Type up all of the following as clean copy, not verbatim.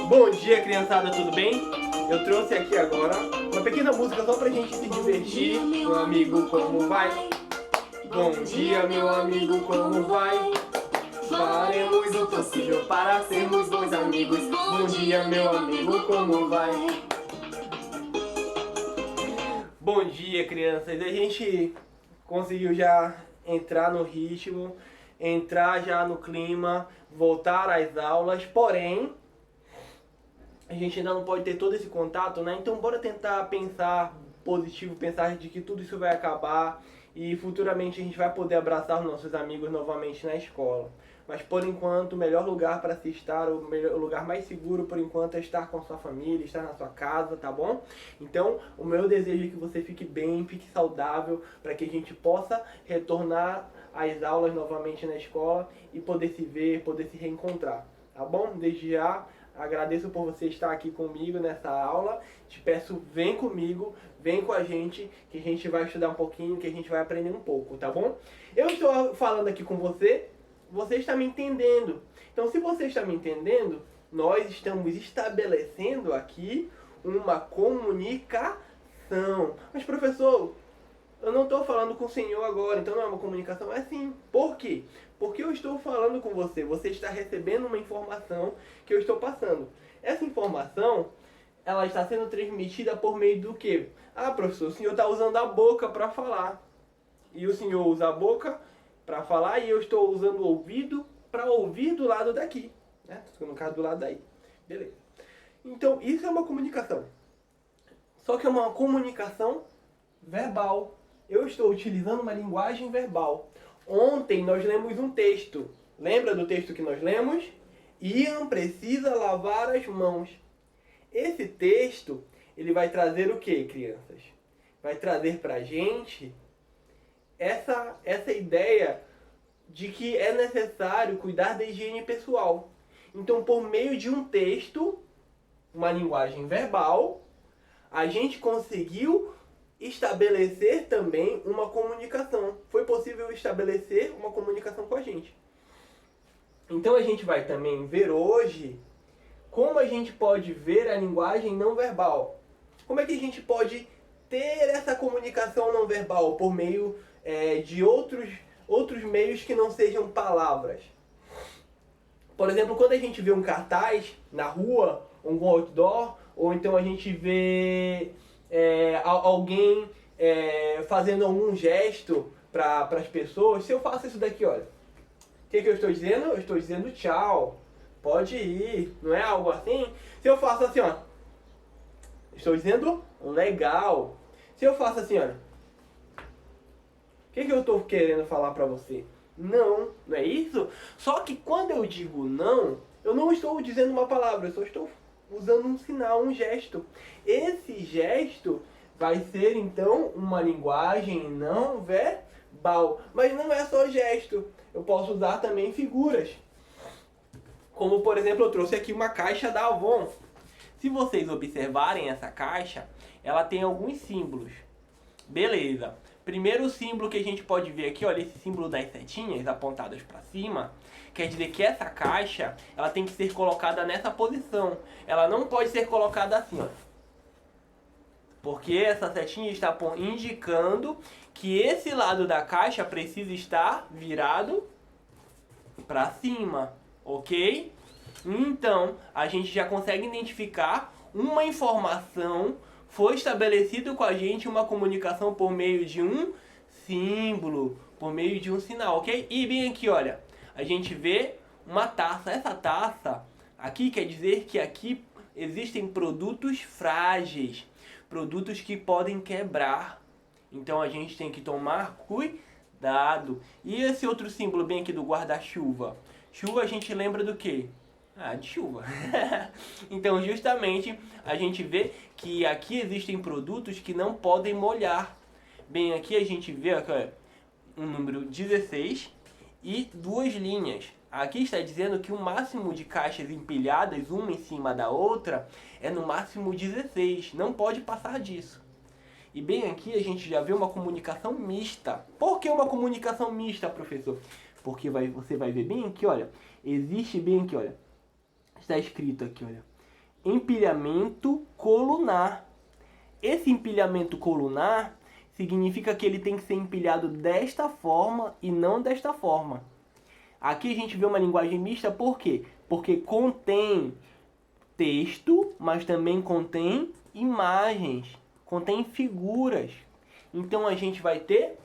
Bom dia, criançada, tudo bem? Eu trouxe aqui agora uma pequena música só pra gente se divertir. Meu amigo, como vai? Bom dia, meu amigo, como vai? Faremos o possível para sermos bons amigos. Bom dia, meu amigo, como vai? Bom dia, crianças. A gente conseguiu já entrar no ritmo, entrar já no clima, voltar às aulas, porém a gente ainda não pode ter todo esse contato, né? Então bora tentar pensar positivo, pensar de que tudo isso vai acabar e futuramente a gente vai poder abraçar os nossos amigos novamente na escola. Mas por enquanto, o melhor lugar para se estar, o lugar mais seguro por enquanto é estar com a sua família, estar na sua casa, tá bom? Então, o meu desejo é que você fique bem, fique saudável, para que a gente possa retornar às aulas novamente na escola e poder se ver, poder se reencontrar, tá bom? Desde já, agradeço por você estar aqui comigo nessa aula. Te peço, vem comigo, vem com a gente, que a gente vai estudar um pouquinho, que a gente vai aprender um pouco, tá bom? Eu estou falando aqui com você, você está me entendendo. Então, se você está me entendendo, nós estamos estabelecendo aqui uma comunicação. Mas, professor, eu não estou falando com o senhor agora, então não é uma comunicação? É sim. Por quê? Porque eu estou falando com você, você está recebendo uma informação que eu estou passando. Essa informação, ela está sendo transmitida por meio do quê? Ah, professor, o senhor está usando a boca para falar. E o senhor usa a boca para falar e eu estou usando o ouvido para ouvir do lado daqui. Né? No caso, do lado daí. Beleza. Então, isso é uma comunicação. Só que é uma comunicação verbal. Eu estou utilizando uma linguagem verbal. Ontem nós lemos um texto. Lembra do texto que nós lemos? Ian precisa lavar as mãos. Esse texto, ele vai trazer o que, crianças? Vai trazer pra gente essa ideia de que é necessário cuidar da higiene pessoal. Então, por meio de um texto, uma linguagem verbal, a gente conseguiu estabelecer também uma comunicação. Foi possível estabelecer uma comunicação com a gente. Então a gente vai também ver hoje como a gente pode ver a linguagem não verbal. Como é que a gente pode ter essa comunicação não verbal por meio de outros meios que não sejam palavras. Por exemplo, quando a gente vê um cartaz na rua, um outdoor, ou então a gente vê alguém fazendo algum gesto para as pessoas. Se eu faço isso daqui, olha, o que eu estou dizendo? Eu estou dizendo tchau, pode ir, não é algo assim? Se eu faço assim, ó, estou dizendo legal. Se eu faço assim, olha, o que eu estou querendo falar para você? Não, não é isso? Só que quando eu digo não, eu não estou dizendo uma palavra, eu só estou usando um sinal, um gesto. Esse gesto vai ser então uma linguagem não verbal. Mas não é só gesto, eu posso usar também figuras. Como por exemplo, eu trouxe aqui uma caixa da Avon. Se vocês observarem essa caixa, ela tem alguns símbolos. Beleza. Primeiro símbolo que a gente pode ver aqui, olha, esse símbolo das setinhas apontadas para cima, quer dizer que essa caixa, ela tem que ser colocada nessa posição. Ela não pode ser colocada assim, ó. Porque essa setinha está indicando que esse lado da caixa precisa estar virado para cima, ok? Então, a gente já consegue identificar uma informação. Foi estabelecido com a gente uma comunicação por meio de um símbolo, por meio de um sinal, ok? E bem aqui, olha, a gente vê uma taça. Essa taça aqui quer dizer que aqui existem produtos frágeis, produtos que podem quebrar. Então a gente tem que tomar cuidado. E esse outro símbolo bem aqui do guarda-chuva? Chuva a gente lembra do quê? Ah, de chuva. Então, justamente, a gente vê que aqui existem produtos que não podem molhar. Bem, aqui a gente vê um número 16 e duas linhas. Aqui está dizendo que o máximo de caixas empilhadas, uma em cima da outra, é no máximo 16. Não pode passar disso. E bem aqui a gente já vê uma comunicação mista. Por que uma comunicação mista, professor? Porque você vai ver bem aqui, olha. Existe bem aqui, olha. Está escrito aqui, olha. empilhamento colunar. Esse empilhamento colunar significa que ele tem que ser empilhado desta forma e não desta forma. Aqui a gente vê uma linguagem mista, por quê? Porque contém texto, mas também contém imagens, contém figuras. Então a gente vai ter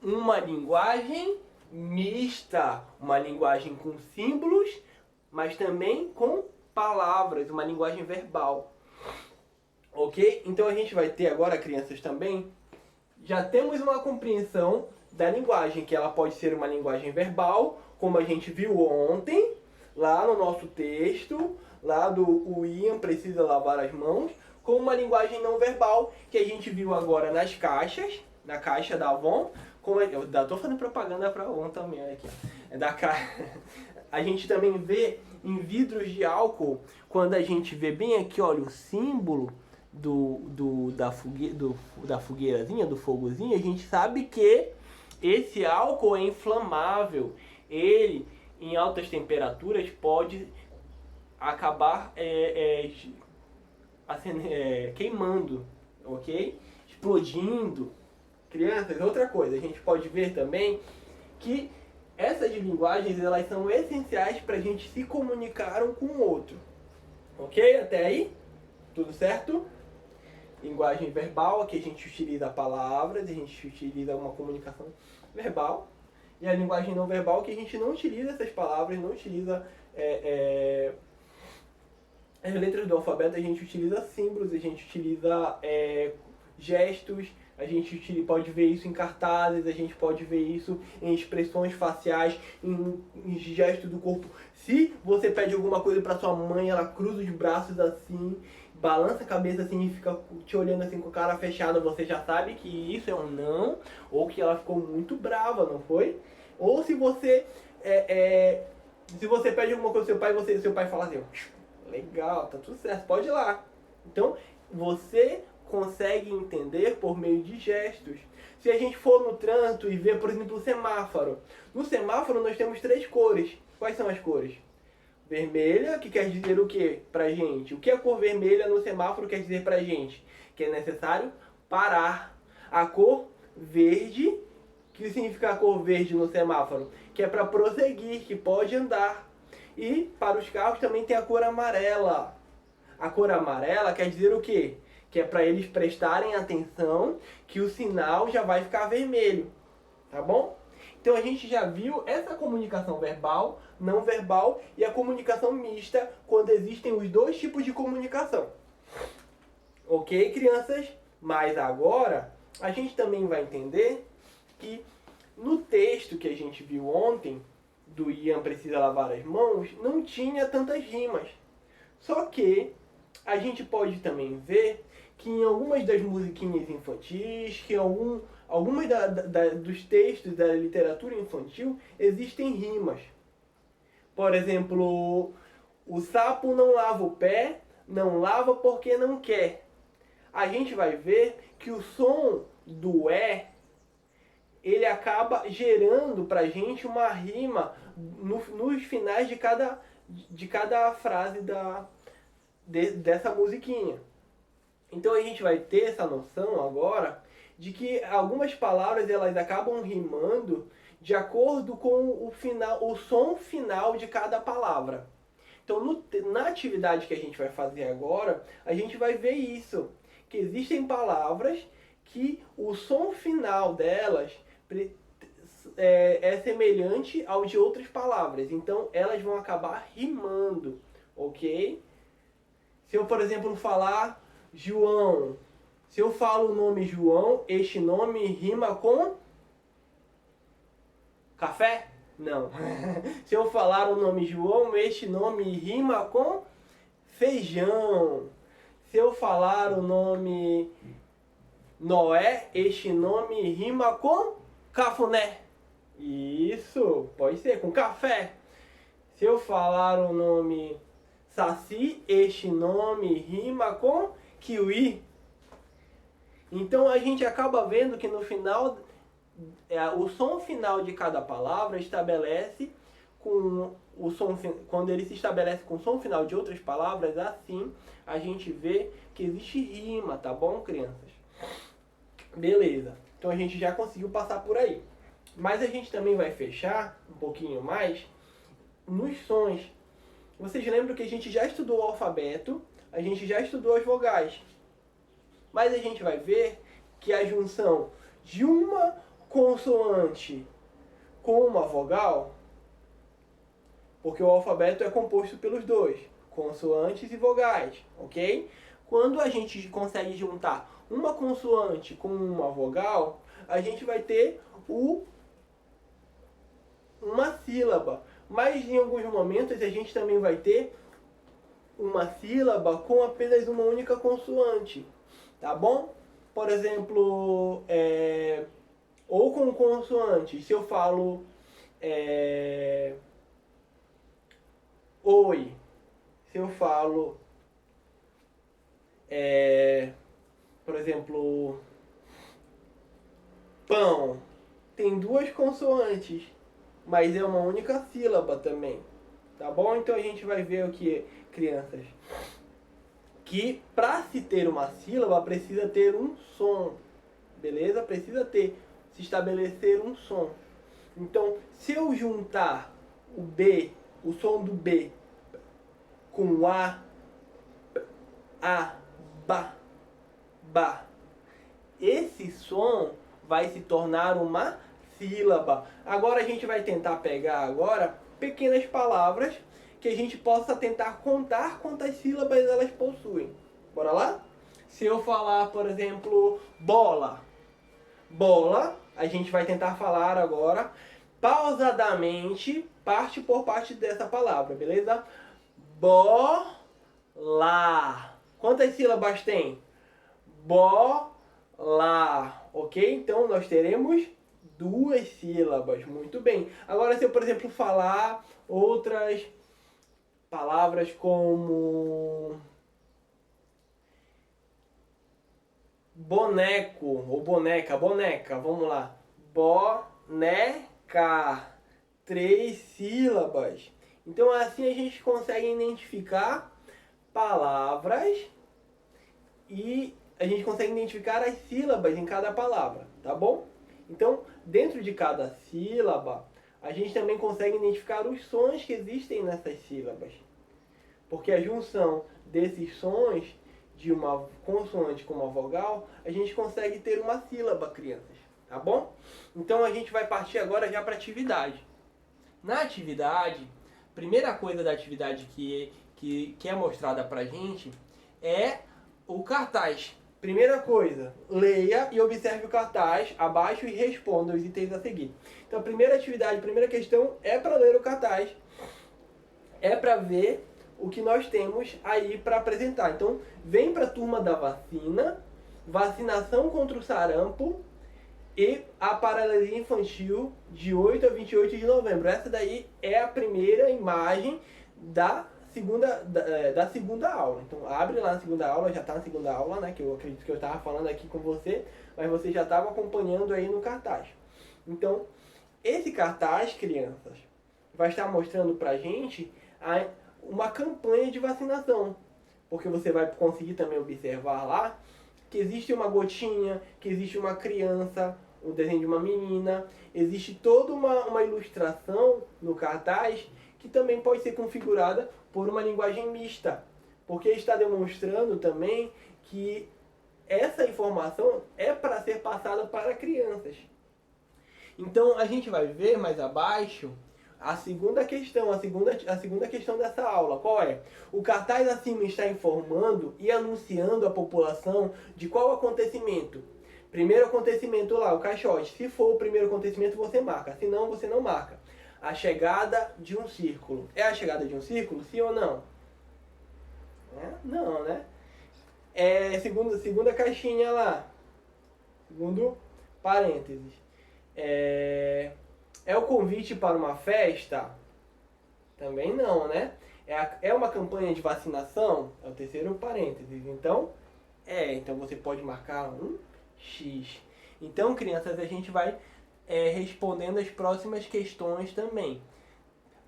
uma linguagem mista, uma linguagem com símbolos, mas também com palavras, uma linguagem verbal. Ok? Então a gente vai ter agora, crianças, também, já temos uma compreensão da linguagem, que ela pode ser uma linguagem verbal, como a gente viu ontem, lá no nosso texto, lá do o Ian precisa lavar as mãos, com uma linguagem não verbal, que a gente viu agora nas caixas, na caixa da Avon, como eu tô fazendo propaganda para Avon também, olha aqui, ó. A gente também vê em vidros de álcool, quando a gente vê bem aqui, olha, o símbolo da fogueirazinha, do fogozinho, a gente sabe que esse álcool é inflamável. Ele, em altas temperaturas, pode acabar queimando, ok? Explodindo. Crianças, outra coisa, a gente pode ver também que essas linguagens, elas são essenciais para a gente se comunicar um com o outro. Ok? Até aí? Tudo certo? Linguagem verbal, aqui a gente utiliza palavras, a gente utiliza uma comunicação verbal. E a linguagem não verbal, que a gente não utiliza essas palavras, não utiliza as letras do alfabeto, a gente utiliza símbolos, a gente utiliza gestos, a gente pode ver isso em cartazes, a gente pode ver isso em expressões faciais, em gestos do corpo. Se você pede alguma coisa para sua mãe, ela cruza os braços assim, balança a cabeça assim e fica te olhando assim com a cara fechada, você já sabe que isso é um não, ou que ela ficou muito brava, não foi? Ou se você pede alguma coisa ao seu pai fala assim, legal, tá tudo certo, pode ir lá. Então, você consegue entender por meio de gestos. Se a gente for no trânsito e ver, por exemplo, o semáforo. No semáforo nós temos 3 cores. Quais são as cores? Vermelha, que quer dizer o que pra gente? O que a cor vermelha no semáforo quer dizer pra gente? Que é necessário parar. A cor verde, que significa a cor verde no semáforo? Que é para prosseguir, que pode andar. E para os carros também tem a cor amarela. A cor amarela quer dizer o quê? Que é para eles prestarem atenção que o sinal já vai ficar vermelho. Tá bom? Então a gente já viu essa comunicação verbal, não verbal e a comunicação mista, quando existem os 2 tipos de comunicação. Ok, crianças? Mas agora a gente também vai entender que no texto que a gente viu ontem, do Ian precisa lavar as mãos, não tinha tantas rimas. Só que a gente pode também ver que em algumas das musiquinhas infantis, que em algumas dos textos da literatura infantil, existem rimas. Por exemplo, o sapo não lava o pé, não lava porque não quer. A gente vai ver que o som do ele acaba gerando pra gente uma rima nos finais de cada frase dessa musiquinha. Então a gente vai ter essa noção agora de que algumas palavras elas acabam rimando de acordo com o som final de cada palavra. Então na atividade que a gente vai fazer agora, a gente vai ver isso, que existem palavras que o som final delas é semelhante ao de outras palavras. Então elas vão acabar rimando, ok? Se eu, por exemplo, falar João, se eu falo o nome João, este nome rima com café? Não. Se eu falar o nome João, este nome rima com feijão. Se eu falar o nome Noé, este nome rima com cafuné. Isso, pode ser, com café. Se eu falar o nome Saci, este nome rima com kiwi. Então a gente acaba vendo que no final, o som final de cada palavra estabelece com o som, quando ele se estabelece com o som final de outras palavras, assim a gente vê que existe rima, tá bom, crianças? Beleza, então a gente já conseguiu passar por aí. Mas a gente também vai fechar um pouquinho mais nos sons. Vocês lembram que a gente já estudou o alfabeto, a gente já estudou as vogais. Mas a gente vai ver que a junção de uma consoante com uma vogal, porque o alfabeto é composto pelos dois, consoantes e vogais, ok? Quando a gente consegue juntar uma consoante com uma vogal, a gente vai ter uma sílaba. Mas em alguns momentos a gente também vai ter uma sílaba com apenas uma única consoante, tá bom? Por exemplo, ou com consoantes, se eu falo oi, se eu falo, por exemplo, pão, tem duas consoantes, mas é uma única sílaba também, tá bom? Então a gente vai ver o que, crianças, que para se ter uma sílaba precisa ter um som, beleza? Precisa se estabelecer um som. Então, se eu juntar o B, o som do B, com o A, ba, esse som vai se tornar uma sílaba. Agora a gente vai tentar pegar agora pequenas palavras que a gente possa tentar contar quantas sílabas elas possuem. Bora lá? Se eu falar, por exemplo, bola. Bola, a gente vai tentar falar agora pausadamente, parte por parte dessa palavra, beleza? Bola. Quantas sílabas tem? Bola. Ok? Então nós teremos duas sílabas. Muito bem. Agora se eu, por exemplo, falar outras palavras como boneco ou boneca, vamos lá. Boneca. 3 sílabas. Então assim a gente consegue identificar palavras e a gente consegue identificar as sílabas em cada palavra, tá bom? Então, dentro de cada sílaba, a gente também consegue identificar os sons que existem nessas sílabas. Porque a junção desses sons de uma consoante com uma vogal, a gente consegue ter uma sílaba, crianças, tá bom? Então a gente vai partir agora já para a atividade. Na atividade, primeira coisa da atividade que é mostrada pra gente é o cartaz. Primeira coisa, leia e observe o cartaz abaixo e responda os itens a seguir. Então a primeira atividade, a primeira questão é para ler o cartaz, é para ver o que nós temos aí para apresentar. Então vem para a turma da vacina, vacinação contra o sarampo e a paralisia infantil de 8 a 28 de novembro. Essa daí é a primeira imagem da segunda aula. Então abre lá na segunda aula, já está na segunda aula, né? Que eu acredito que eu estava falando aqui com você, mas você já estava acompanhando aí no cartaz. Então, esse cartaz, crianças, vai estar mostrando pra gente uma campanha de vacinação. Porque você vai conseguir também observar lá que existe uma gotinha, que existe uma criança, o desenho de uma menina, existe toda uma ilustração no cartaz que também pode ser configurada por uma linguagem mista, porque está demonstrando também que essa informação é para ser passada para crianças. Então a gente vai ver mais abaixo a segunda questão, a segunda questão dessa aula. Qual é? O cartaz acima está informando e anunciando à população de qual acontecimento. Primeiro acontecimento lá, o caixote. Se for o primeiro acontecimento, você marca. Se não, você não marca. A chegada de um círculo. É a chegada de um círculo? Sim ou não? Não, né? Segunda caixinha lá. Segundo parênteses. É o convite para uma festa? Também não, né? É uma campanha de vacinação? É o terceiro parênteses. Então, então você pode marcar um X. Então, crianças, a gente vai respondendo as próximas questões também.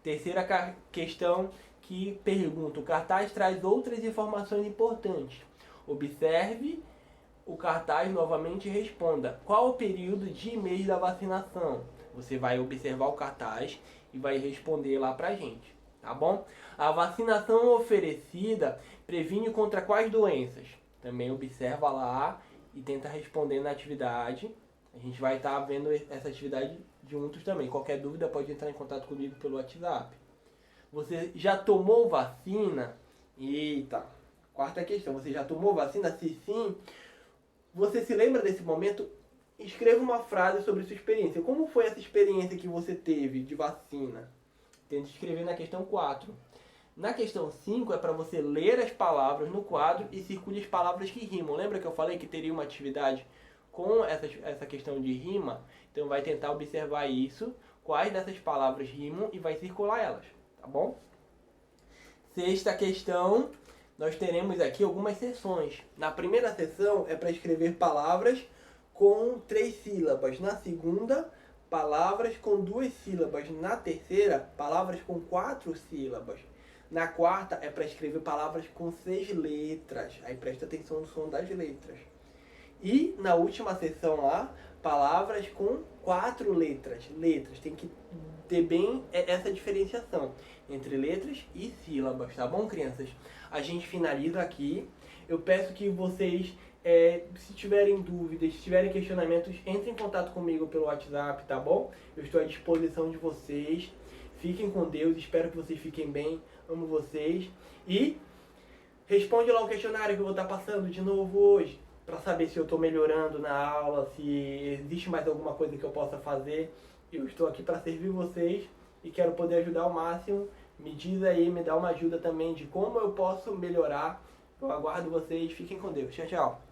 Terceira questão que pergunta: o cartaz traz outras informações importantes. Observe o cartaz novamente e responda: qual o período de mês da vacinação? Você vai observar o cartaz e vai responder lá pra gente, tá bom? A vacinação oferecida previne contra quais doenças? Também observa lá e tenta responder na atividade. A gente vai estar vendo essa atividade juntos também. Qualquer dúvida pode entrar em contato comigo pelo WhatsApp. Você já tomou vacina? Eita, quarta questão. Você já tomou vacina? Se sim, você se lembra desse momento? Escreva uma frase sobre sua experiência. Como foi essa experiência que você teve de vacina? Tente escrever na questão 4. Na questão 5 é para você ler as palavras no quadro e circule as palavras que rimam. Lembra que eu falei que teria uma atividade com essa questão de rima? Então vai tentar observar isso, quais dessas palavras rimam e vai circular elas, tá bom? Sexta questão, nós teremos aqui algumas seções. Na primeira seção é para escrever palavras com 3 sílabas. Na segunda, palavras com 2 sílabas. Na terceira, palavras com 4 sílabas. Na quarta é para escrever palavras com 6 letras. Aí presta atenção no som das letras. E na última seção lá, palavras com 4 letras. Letras, tem que ter bem essa diferenciação entre letras e sílabas, tá bom, crianças? A gente finaliza aqui. Eu peço que vocês, se tiverem dúvidas, se tiverem questionamentos, entrem em contato comigo pelo WhatsApp, tá bom? Eu estou à disposição de vocês. Fiquem com Deus, espero que vocês fiquem bem. Amo vocês. E responde lá o questionário que eu vou estar passando de novo hoje, para saber se eu estou melhorando na aula, se existe mais alguma coisa que eu possa fazer. Eu estou aqui para servir vocês e quero poder ajudar ao máximo. Me diz aí, me dá uma ajuda também de como eu posso melhorar. Eu aguardo vocês. Fiquem com Deus. Tchau, tchau.